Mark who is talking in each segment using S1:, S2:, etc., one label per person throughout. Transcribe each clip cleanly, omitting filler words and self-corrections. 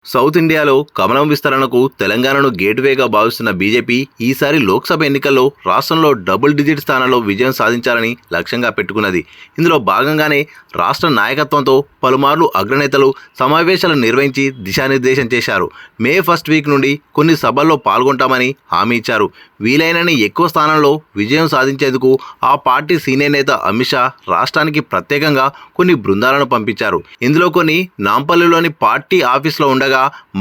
S1: South ఇండియాలో కమలం విస్తరణకు తెలంగాణను గేట్వేగా భావిస్తున్న బీజేపీ ఈసారి లోక్సభ ఎన్నికల్లో రాష్ట్రంలో డబుల్ డిజిట్ స్థానాల్లో విజయం సాధించాలని లక్ష్యంగా పెట్టుకున్నది. ఇందులో భాగంగానే రాష్ట్ర నాయకత్వంతో పలుమార్లు అగ్రనేతలు సమావేశాలు నిర్వహించి దిశానిర్దేశం చేశారు. మే ఫస్ట్ వీక్ నుండి కొన్ని సభల్లో పాల్గొంటామని హామీ ఇచ్చారు. వీలైనన్ని ఎక్కువ స్థానంలో విజయం సాధించేందుకు ఆ పార్టీ సీనియర్ నేత అమిత్ షా రాష్ట్రానికి ప్రత్యేకంగా కొన్ని బృందాలను పంపించారు. ఇందులో కొన్ని నాంపల్లిలోని పార్టీ ఆఫీసులో ఉండగా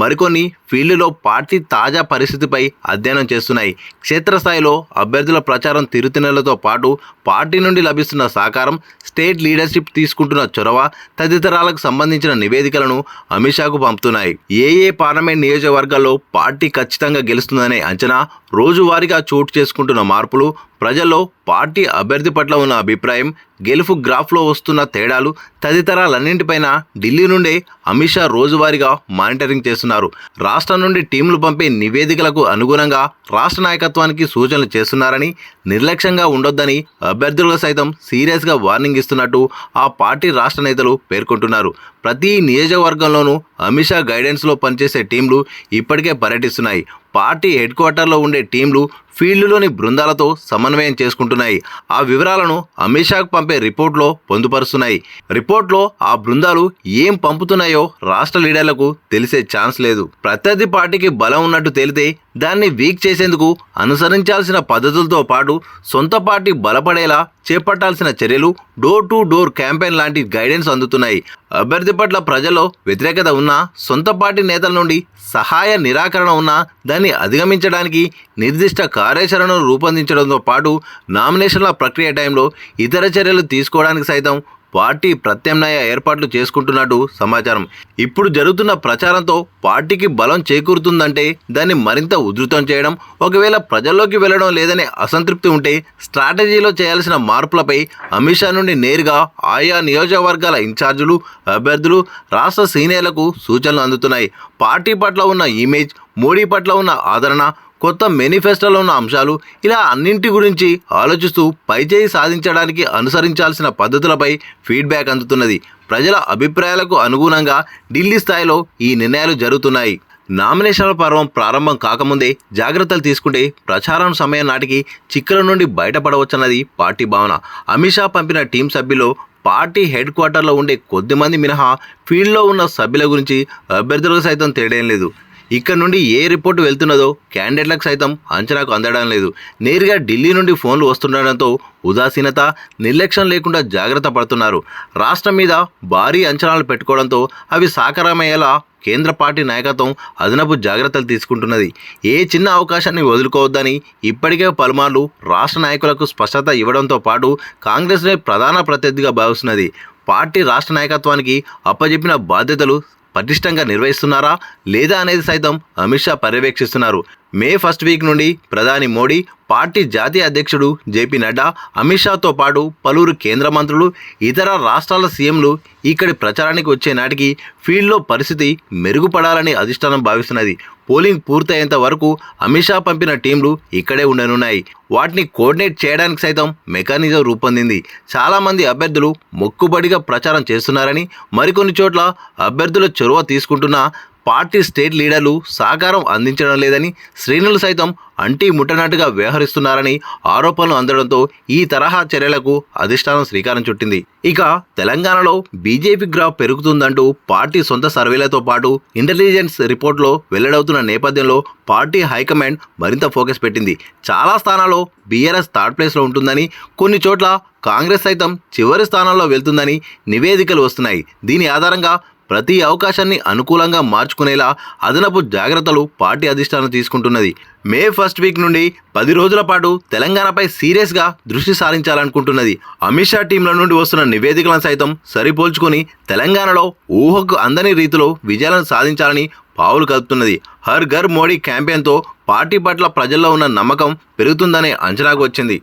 S1: మరికొన్ని ఫీల్డ్లో పార్టీ తాజా పరిస్థితిపై అధ్యయనం చేస్తున్నాయి. క్షేత్రస్థాయిలో అభ్యర్థుల ప్రచారం తీరుతెన్నులతో పాటు పార్టీ నుండి లభిస్తున్న సహకారం, స్టేట్ లీడర్షిప్ తీసుకుంటున్న చొరవ తదితరాలకు సంబంధించిన నివేదికలను అమిత్ షాకు పంపుతున్నాయి. ఏ పార్లమెంట్ నియోజకవర్గాల్లో పార్టీ ఖచ్చితంగా గెలుస్తుందనే అంచనా, రోజువారీగా చోటు చేసుకుంటున్న మార్పులు, ప్రజల్లో పార్టీ అభ్యర్థి పట్ల ఉన్న అభిప్రాయం, గెలుపు గ్రాఫ్లో వస్తున్న తేడాలు తదితరాలన్నింటిపైన ఢిల్లీ నుండే అమిత్ షా రోజువారీగా మానిటరింగ్ చేస్తున్నారు. రాష్ట్రం నుండి టీంలు పంపే నివేదికలకు అనుగుణంగా రాష్ట్ర నాయకత్వానికి సూచనలు చేస్తున్నారని, నిర్లక్ష్యంగా ఉండొద్దని అభ్యర్థులకు సైతం సీరియస్గా వార్నింగ్ ఇస్తున్నట్టు ఆ పార్టీ రాష్ట్ర నేతలు పేర్కొంటున్నారు. ప్రతి నియోజకవర్గంలోనూ అమిత్ షా గైడెన్స్లో పనిచేసే టీంలు ఇప్పటికే పర్యటిస్తున్నాయి. పార్టీ హెడ్ క్వార్టర్లో ఉండే టీంలు ఫీల్డ్లోని బృందాలతో సమన్వయం చేసుకుంటున్నాయి. ఆ వివరాలను అమిత్ షాకు పంపే రిపోర్ట్లో పొందుపరుస్తున్నాయి. రిపోర్ట్లో ఆ బృందాలు ఏం పంపుతున్నాయో రాష్ట్ర లీడర్లకు తెలిసే ఛాన్స్ లేదు. ప్రత్యర్థి పార్టీకి బలం ఉన్నట్టు తేలితే దాన్ని వీక్ చేసేందుకు అనుసరించాల్సిన పద్ధతులతో పాటు సొంత పార్టీ బలపడేలా చేపట్టాల్సిన చర్యలు, డోర్ టు డోర్ క్యాంపెయిన్ లాంటి గైడెన్స్ అందుతున్నాయి. అభ్యర్థి పట్ల ప్రజల్లో వ్యతిరేకత ఉన్నా, సొంత పార్టీ నేతల నుండి సహాయ నిరాకరణ ఉన్నా దాన్ని అధిగమించడానికి నిర్దిష్ట కార్యాచరణను రూపొందించడంతో పాటు నామినేషన్ల ప్రక్రియ టైంలో ఇతర చర్యలు తీసుకోవడానికి సైతం పార్టీ ప్రత్యామ్నాయ ఏర్పాట్లు చేసుకుంటున్నట్టు సమాచారం. ఇప్పుడు జరుగుతున్న ప్రచారంతో పార్టీకి బలం చేకూరుతుందంటే దాన్ని మరింత ఉధృతం చేయడం, ఒకవేళ ప్రజల్లోకి వెళ్లడం లేదనే అసంతృప్తి ఉంటే స్ట్రాటజీలో చేయాల్సిన మార్పులపై అమిత్ షా నుండి నేరుగా ఆయా నియోజకవర్గాల ఇన్ఛార్జీలు, అభ్యర్థులు, రాష్ట్ర సీనియర్లకు సూచనలు అందుతున్నాయి. పార్టీ పట్ల ఉన్న ఇమేజ్, మోడీ పట్ల ఉన్న ఆదరణ, కొత్త మేనిఫెస్టోలో ఉన్న అంశాలు, ఇలా అన్నింటి గురించి ఆలోచిస్తూ పైచేయి సాధించడానికి అనుసరించాల్సిన పద్ధతులపై ఫీడ్బ్యాక్ అందుతున్నది. ప్రజల అభిప్రాయాలకు అనుగుణంగా ఢిల్లీ స్థాయిలో ఈ నిర్ణయాలు జరుగుతున్నాయి. నామినేషన్ల పర్వం ప్రారంభం కాకముందే జాగ్రత్తలు తీసుకుంటే ప్రచారం సమయం నాటికి చిక్కుల నుండి బయటపడవచ్చన్నది పార్టీ భావన. అమిత్ షా పంపిన టీం సభ్యులు పార్టీ హెడ్ క్వార్టర్లో ఉండే కొద్దిమంది మినహా ఫీల్డ్లో ఉన్న సభ్యుల గురించి అభ్యర్థులకు సైతం తేడేం లేదు. ఇక్కడ నుండి ఏ రిపోర్టు వెళ్తున్నదో క్యాండిడేట్లకు సైతం అంచనాకు అందడం లేదు. నేరుగా ఢిల్లీ నుండి ఫోన్లు వస్తుండడంతో ఉదాసీనత, నిర్లక్ష్యం లేకుండా జాగ్రత్త పడుతున్నారు. రాష్ట్రం మీద భారీ అంచనాలు పెట్టుకోవడంతో అవి సాకారమయ్యేలా కేంద్ర పార్టీ నాయకత్వం అదనపు జాగ్రత్తలు తీసుకుంటున్నది. ఏ చిన్న అవకాశాన్ని వదులుకోవద్దని ఇప్పటికే పలుమార్లు రాష్ట్ర నాయకులకు స్పష్టత ఇవ్వడంతో పాటు కాంగ్రెస్నే ప్రధాన ప్రత్యర్థిగా భావిస్తున్నది. పార్టీ రాష్ట్ర నాయకత్వానికి అప్పజెప్పిన బాధ్యతలు పటిష్టంగా నిర్వహిస్తున్నారా లేదా అనేది సైతం అమిత్ షా పర్యవేక్షిస్తున్నారు. మే ఫస్ట్ వీక్ నుండి ప్రధాని మోడీ, పార్టీ జాతీయ అధ్యక్షుడు జేపీ నడ్డా, అమిత్ షాతో పాటు పలువురు కేంద్ర మంత్రులు, ఇతర రాష్ట్రాల సీఎంలు ఇక్కడి ప్రచారానికి వచ్చే నాటికి ఫీల్డ్లో పరిస్థితి మెరుగుపడాలని అధిష్టానం భావిస్తున్నది. పోలింగ్ పూర్తయ్యేంత వరకు అమిత్ షా పంపిన టీంలు ఇక్కడే ఉండనున్నాయి. వాటిని కోఆర్డినేట్ చేయడానికి సైతం మెకానిజం రూపొందింది. చాలామంది అభ్యర్థులు మొక్కుబడిగా ప్రచారం చేస్తున్నారని, మరికొన్ని చోట్ల అభ్యర్థుల చొరవ తీసుకుంటున్నా పార్టీ స్టేట్ లీడర్లు సహకారం అందించడం లేదని, శ్రేణులు సైతం అంటీ ముట్టనట్టుగా వ్యవహరిస్తున్నారని ఆరోపణలు అందడంతో ఈ తరహా చర్యలకు అధిష్టానం శ్రీకారం చుట్టింది. ఇక తెలంగాణలో బీజేపీ గ్రాఫ్ పెరుగుతుందంటూ పార్టీ సొంత సర్వేలతో పాటు ఇంటెలిజెన్స్ రిపోర్ట్లో వెల్లడవుతున్న నేపథ్యంలో పార్టీ హైకమాండ్ మరింత ఫోకస్ పెట్టింది. చాలా స్థానాల్లో బీఆర్ఎస్ థర్డ్ ప్లేస్లో ఉంటుందని, కొన్ని చోట్ల కాంగ్రెస్ సైతం చివరి స్థానాల్లో వెళ్తుందని నివేదికలు వస్తున్నాయి. దీని ఆధారంగా ప్రతి అవకాశాన్ని అనుకూలంగా మార్చుకునేలా అదనపు జాగ్రత్తలు పార్టీ అధిష్టానం తీసుకుంటున్నది. మే ఫస్ట్ వీక్ నుండి 10 రోజుల పాటు తెలంగాణపై సీరియస్గా దృష్టి సారించాలనుకుంటున్నది. అమిత్ షా టీంల నుండి వస్తున్న నివేదికలను సైతం సరిపోల్చుకొని తెలంగాణలో ఊహకు అందని రీతిలో విజయాలను సాధించాలని పావులు కలుపుతున్నది. హర్ ఘర్ మోడీ క్యాంపెయిన్తో పార్టీ పట్ల ప్రజల్లో ఉన్న నమ్మకం పెరుగుతుందనే అంచనాకు వచ్చింది.